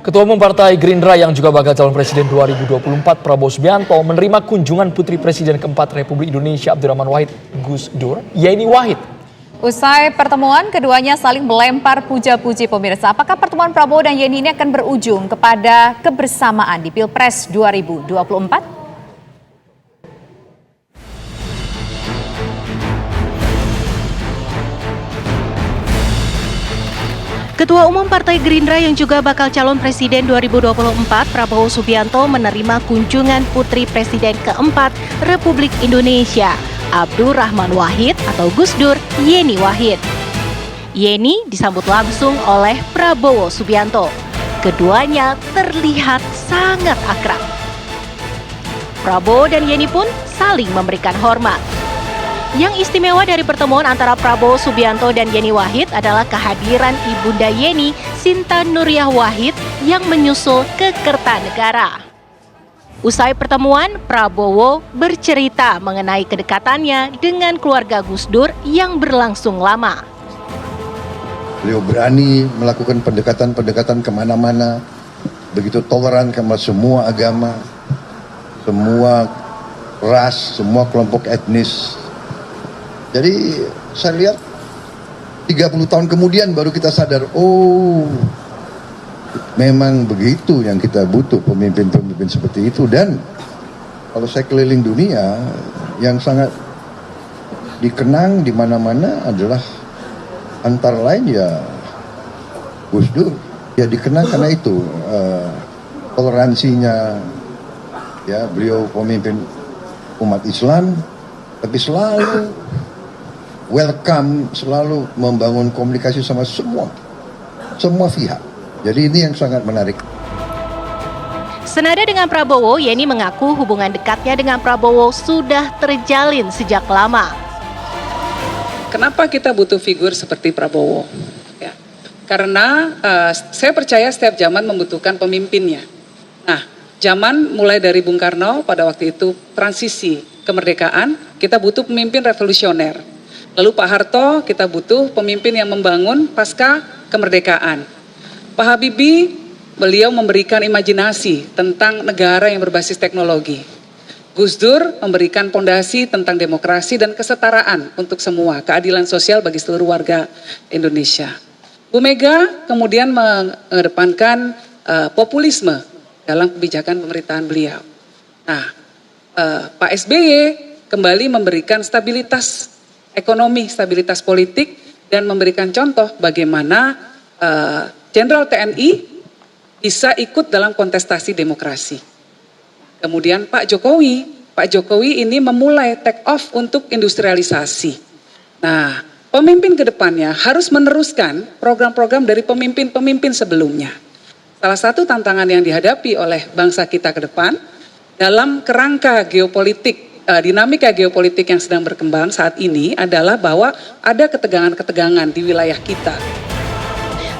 Ketua Umum Partai Gerindra yang juga bakal calon presiden 2024 Prabowo Subianto menerima kunjungan Putri Presiden keempat Republik Indonesia Abdurrahman Wahid Gus Dur, Yeni Wahid. Usai pertemuan, keduanya saling melempar puja-puji pemirsa. Apakah pertemuan Prabowo dan Yeni ini akan berujung kepada kebersamaan di Pilpres 2024? Ketua Umum Partai Gerindra yang juga bakal calon presiden 2024 Prabowo Subianto menerima kunjungan Putri Presiden keempat Republik Indonesia Abdurrahman Wahid atau Gus Dur, Yeni Wahid. Yeni disambut langsung oleh Prabowo Subianto. Keduanya terlihat sangat akrab. Prabowo dan Yeni pun saling memberikan hormat. Yang istimewa dari pertemuan antara Prabowo Subianto dan Yeni Wahid adalah kehadiran Ibunda Yeni, Sinta Nuriyah Wahid, yang menyusul ke Kertanegara. Usai pertemuan, Prabowo bercerita mengenai kedekatannya dengan keluarga Gus Dur yang berlangsung lama. Beliau berani melakukan pendekatan-pendekatan kemana-mana, begitu toleran sama semua agama, semua ras, semua kelompok etnis. Jadi saya lihat 30 tahun kemudian baru kita sadar, oh memang begitu yang kita butuh, pemimpin-pemimpin seperti itu. Dan kalau saya keliling dunia, yang sangat dikenang di mana-mana adalah antara lain ya Gus Dur. Ya dikenang karena itu toleransinya, ya beliau pemimpin umat Islam, tapi selalu welcome, selalu membangun komunikasi sama semua pihak. Jadi ini yang sangat menarik. Senada dengan Prabowo, Yeni mengaku hubungan dekatnya dengan Prabowo sudah terjalin sejak lama. Kenapa kita butuh figur seperti Prabowo? Ya, karena saya percaya setiap zaman membutuhkan pemimpinnya. Nah, zaman mulai dari Bung Karno pada waktu itu transisi kemerdekaan, kita butuh pemimpin revolusioner. Lalu Pak Harto, kita butuh pemimpin yang membangun pasca kemerdekaan. Pak Habibie, beliau memberikan imajinasi tentang negara yang berbasis teknologi. Gus Dur memberikan pondasi tentang demokrasi dan kesetaraan untuk semua, keadilan sosial bagi seluruh warga Indonesia. Bu Mega kemudian mengedepankan populisme dalam kebijakan pemerintahan beliau. Nah, Pak SBY kembali memberikan stabilitas ekonomi, stabilitas politik, dan memberikan contoh bagaimana Jenderal TNI bisa ikut dalam kontestasi demokrasi. Kemudian Pak Jokowi ini memulai take off untuk industrialisasi. Nah, pemimpin kedepannya harus meneruskan program-program dari pemimpin-pemimpin sebelumnya. Salah satu tantangan yang dihadapi oleh bangsa kita ke depan dalam kerangka geopolitik, dinamika geopolitik yang sedang berkembang saat ini adalah bahwa ada ketegangan-ketegangan di wilayah kita.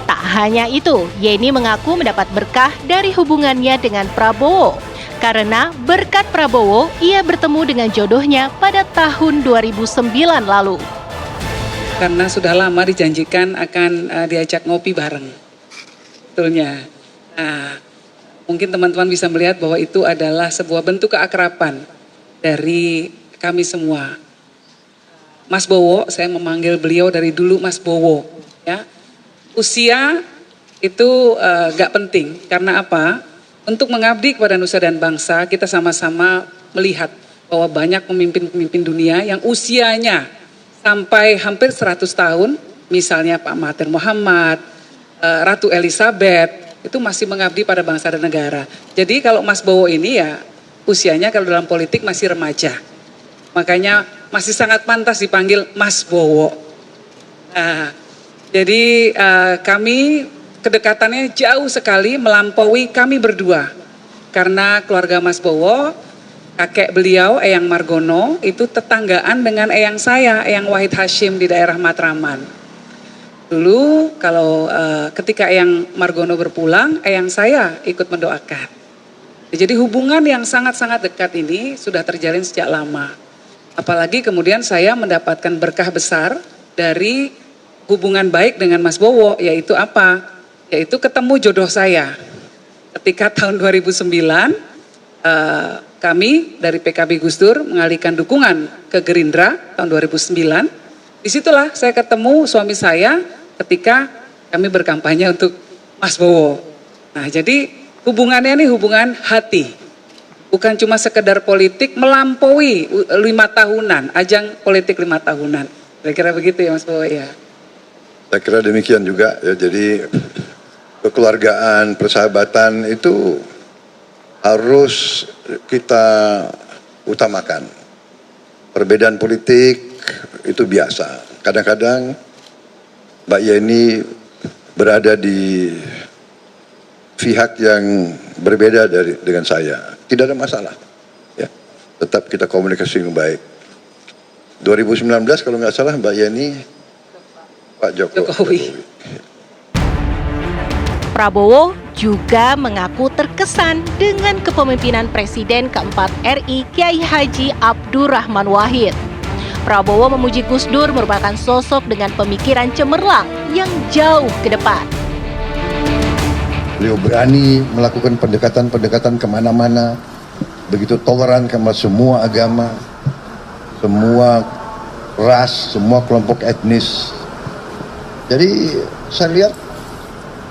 Tak hanya itu, Yeni mengaku mendapat berkah dari hubungannya dengan Prabowo. Karena berkat Prabowo, ia bertemu dengan jodohnya pada tahun 2009 lalu. Karena sudah lama dijanjikan akan diajak ngopi bareng. Betulnya. Nah, mungkin teman-teman bisa melihat bahwa itu adalah sebuah bentuk keakraban dari kami semua. Mas Bowo, saya memanggil beliau dari dulu Mas Bowo. Ya, usia itu gak penting, karena apa? Untuk mengabdi kepada nusa dan bangsa, kita sama-sama melihat bahwa banyak pemimpin-pemimpin dunia yang usianya sampai hampir 100 tahun, misalnya Pak Mahathir Mohamad, Ratu Elizabeth, itu masih mengabdi pada bangsa dan negara. Jadi kalau Mas Bowo ini ya usianya kalau dalam politik masih remaja. Makanya masih sangat pantas dipanggil Mas Bowo. Nah, jadi kami kedekatannya jauh sekali melampaui kami berdua. Karena keluarga Mas Bowo, kakek beliau Eyang Margono itu tetanggaan dengan eyang saya, Eyang Wahid Hashim di daerah Matraman. Dulu kalau ketika Eyang Margono berpulang, eyang saya ikut mendoakan. Jadi hubungan yang sangat-sangat dekat ini sudah terjalin sejak lama. Apalagi kemudian saya mendapatkan berkah besar dari hubungan baik dengan Mas Bowo, yaitu apa? Yaitu ketemu jodoh saya. ketika tahun 2009 kami dari PKB Gus Dur mengalihkan dukungan ke Gerindra tahun 2009. Disitulah saya ketemu suami saya ketika kami berkampanye untuk Mas Bowo. Nah, jadi hubungannya ini hubungan hati. Bukan cuma sekedar politik, melampaui 5 tahunan, ajang politik 5 tahunan. Kira-kira begitu ya Mas Bowo ya. Saya kira demikian juga ya, jadi kekeluargaan, persahabatan itu harus kita utamakan. Perbedaan politik itu biasa. Kadang-kadang Mbak Yeni berada di pihak yang berbeda dengan saya. Tidak ada masalah. Ya, tetap kita komunikasi dengan baik. 2019 kalau nggak salah Mbak Yeni, Pak Jokowi. Prabowo juga mengaku terkesan dengan kepemimpinan Presiden keempat RI Kiai Haji Abdurrahman Wahid. Prabowo memuji Gus Dur merupakan sosok dengan pemikiran cemerlang yang jauh ke depan. Beliau berani melakukan pendekatan-pendekatan kemana-mana, begitu toleran sama semua agama, semua ras, semua kelompok etnis. Jadi saya lihat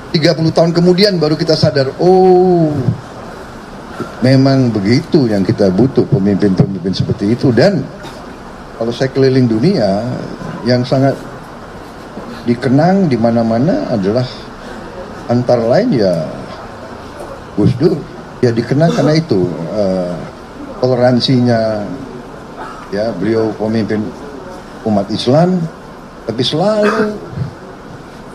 30 tahun kemudian baru kita sadar, oh memang begitu yang kita butuh, pemimpin-pemimpin seperti itu. Dan kalau saya keliling dunia, yang sangat dikenang di mana-mana adalah antara lain ya Gus Dur. Ya dikenang karena itu toleransinya, ya beliau pemimpin umat Islam, tapi selalu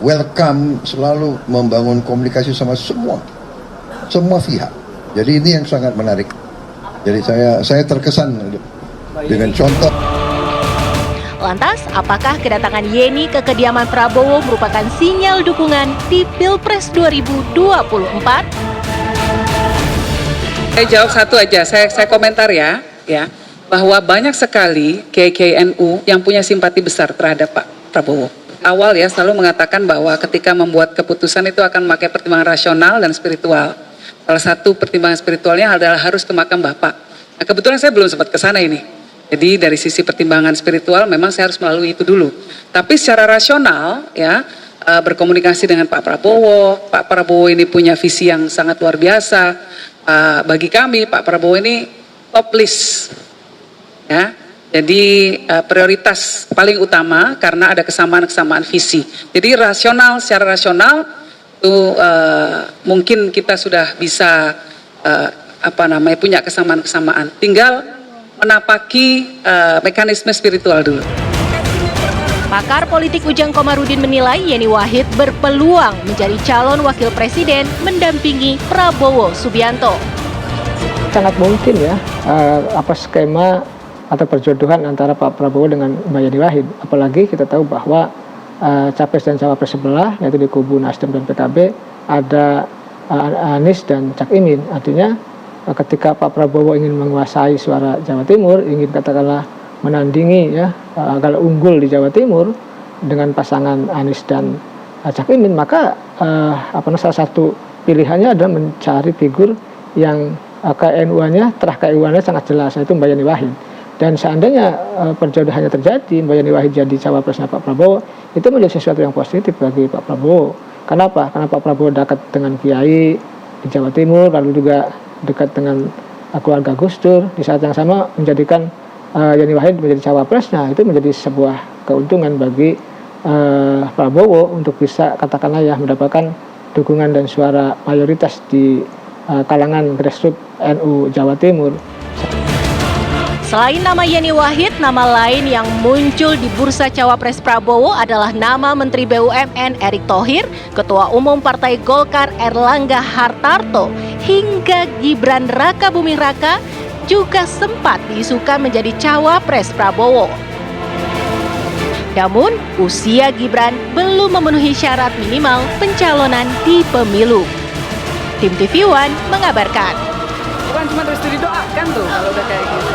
welcome, selalu membangun komunikasi sama semua pihak. Jadi ini yang sangat menarik. Jadi saya terkesan dengan contoh. Lantas, apakah kedatangan Yeni ke kediaman Prabowo merupakan sinyal dukungan di Pilpres 2024? Saya jawab satu aja, saya komentar ya, bahwa banyak sekali kiai-kiai NU yang punya simpati besar terhadap Pak Prabowo. Awal ya selalu mengatakan bahwa ketika membuat keputusan itu akan memakai pertimbangan rasional dan spiritual. Salah satu pertimbangan spiritualnya adalah harus ke makam Bapak. Nah, kebetulan saya belum sempat ke sana ini. Jadi dari sisi pertimbangan spiritual memang saya harus melalui itu dulu. Tapi secara rasional ya berkomunikasi dengan Pak Prabowo. Pak Prabowo ini punya visi yang sangat luar biasa. Bagi kami Pak Prabowo ini top list. Ya. Jadi prioritas paling utama karena ada kesamaan-kesamaan visi. Jadi secara rasional itu mungkin kita sudah bisa punya kesamaan-kesamaan. Tinggal menapaki mekanisme spiritual dulu. Pakar politik Ujang Komarudin menilai Yeni Wahid berpeluang menjadi calon wakil presiden mendampingi Prabowo Subianto. Sangat mungkin ya skema atau perjodohan antara Pak Prabowo dengan Mbak Yeni Wahid. Apalagi kita tahu bahwa capres dan cawapres sebelah, yaitu di kubu Nasdem dan PKB, ada Anies dan Cak Imin. Artinya ketika Pak Prabowo ingin menguasai suara Jawa Timur, ingin katakanlah menandingi ya agar unggul di Jawa Timur dengan pasangan Anies dan Cak Imin, maka salah satu pilihannya adalah mencari figur yang KNU-nya, terah KNU-nya sangat jelas, yaitu Mbak Yeni Wahid. Dan seandainya perjodohannya terjadi, Mbak Yeni Wahid jadi cawapresnya Pak Prabowo, itu menjadi sesuatu yang positif bagi Pak Prabowo. Kenapa? Karena Pak Prabowo dekat dengan Kiai di Jawa Timur, lalu juga dekat dengan keluarga Gus Dur. Di saat yang sama menjadikan Yeni Wahid menjadi cawapresnya, itu menjadi sebuah keuntungan bagi Prabowo untuk bisa katakanlah ya mendapatkan dukungan dan suara mayoritas di kalangan grassroots NU Jawa Timur. Selain nama Yeni Wahid, nama lain yang muncul di bursa cawapres Prabowo adalah nama Menteri BUMN Erick Thohir, Ketua Umum Partai Golkar Erlangga Hartarto, hingga Gibran Rakabuming Raka juga sempat diisukan menjadi cawapres Prabowo. Namun, usia Gibran belum memenuhi syarat minimal pencalonan di pemilu. Tim TV One mengabarkan. Bukan cuma restu didoakan tuh kalau udah kayak gitu.